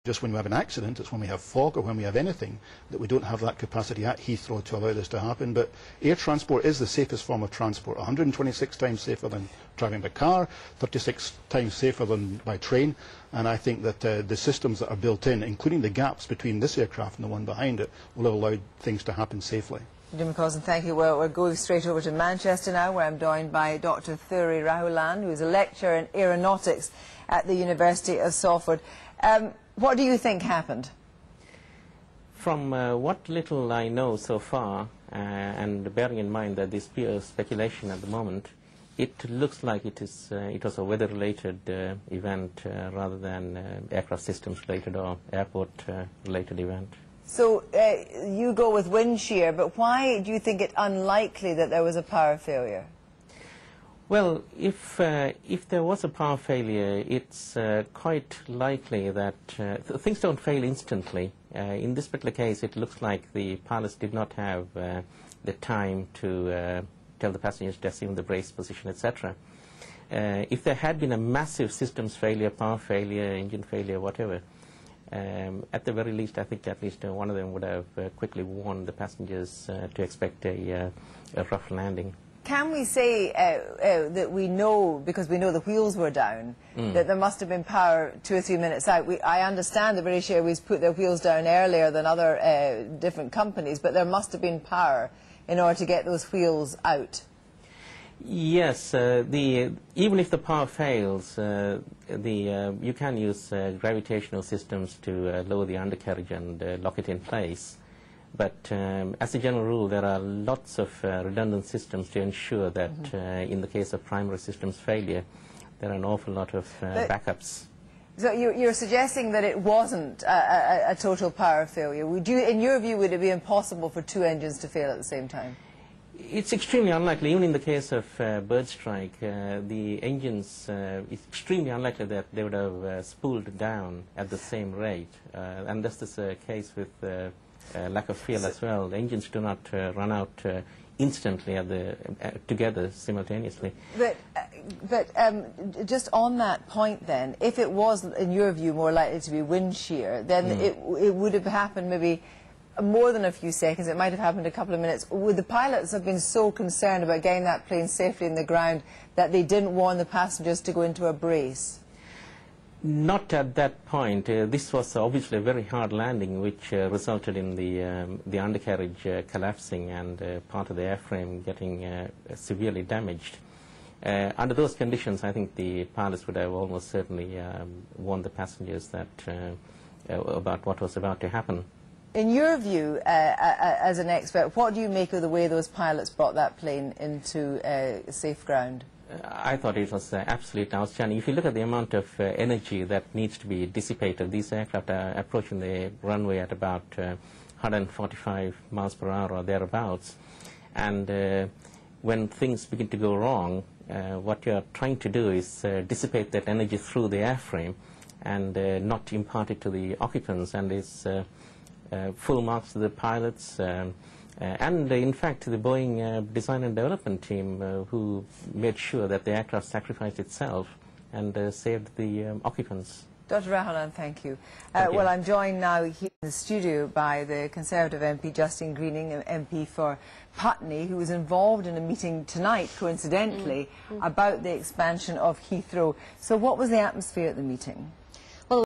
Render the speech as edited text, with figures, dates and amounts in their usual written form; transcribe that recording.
Just when we have an accident, it's when we have fog or when we have anything that we don't have that capacity at Heathrow to allow this to happen. But air transport is the safest form of transport, 126 times safer than driving by car, 36 times safer than by train, and I think that the systems that are built in, including the gaps between this aircraft and the one behind it, will have allowed things to happen safely. Jim McCausland, thank you. Well, we're going straight over to Manchester now, where I'm joined by Dr. Rahulan, who is a lecturer in aeronautics at the University of Salford. What do you think happened? From what little I know so far, and bearing in mind that this pure speculation at the moment, it looks like it was a weather-related event rather than aircraft systems-related or airport-related event. So you go with wind shear, but why do you think it unlikely that there was a power failure? Well, if there was a power failure, it's quite likely that things don't fail instantly. In this particular case, it looks like the pilots did not have the time to tell the passengers to assume the brace position, etc. If there had been a massive systems failure, power failure, engine failure, whatever, at the very least, I think at least one of them would have quickly warned the passengers to expect a rough landing. Can we say that we know, because we know the wheels were down, that there must have been power 2 or 3 minutes out? I understand the British Airways put their wheels down earlier than other different companies, but there must have been power in order to get those wheels out. Yes, even if the power fails, you can use gravitational systems to lower the undercarriage and lock it in place. But as a general rule, there are lots of redundant systems to ensure that in the case of primary systems failure, there are an awful lot of backups. So you're suggesting that it wasn't a total power failure. In your view, would it be impossible for 2 engines to fail at the same time? It's extremely unlikely. Even in the case of bird strike, the engines, it's extremely unlikely that they would have spooled down at the same rate. And this is the case with lack of fuel as well. The engines do not run out instantly together simultaneously. But just on that point then, if it was, in your view, more likely to be wind shear, then it would have happened maybe more than a few seconds. It might have happened a couple of minutes. Would the pilots have been so concerned about getting that plane safely in the ground that they didn't warn the passengers to go into a brace? Not at that point. This was obviously a very hard landing, which resulted in the undercarriage collapsing and part of the airframe getting severely damaged. Under those conditions, I think the pilots would have almost certainly warned the passengers that about what was about to happen. In your view, as an expert, what do you make of the way those pilots brought that plane into safe ground? I thought it was absolutely outstanding. If you look at the amount of energy that needs to be dissipated, these aircraft are approaching the runway at about 145 miles per hour or thereabouts. And when things begin to go wrong, what you're trying to do is dissipate that energy through the airframe and not impart it to the occupants. And it's full marks to the pilots. And in fact, the Boeing design and development team who made sure that the aircraft sacrificed itself and saved the occupants. Dr. Rahulan, thank you. Thank you. Well, I'm joined now here in the studio by the Conservative MP, Justine Greening, MP for Putney, who was involved in a meeting tonight, coincidentally, about the expansion of Heathrow. So what was the atmosphere at the meeting?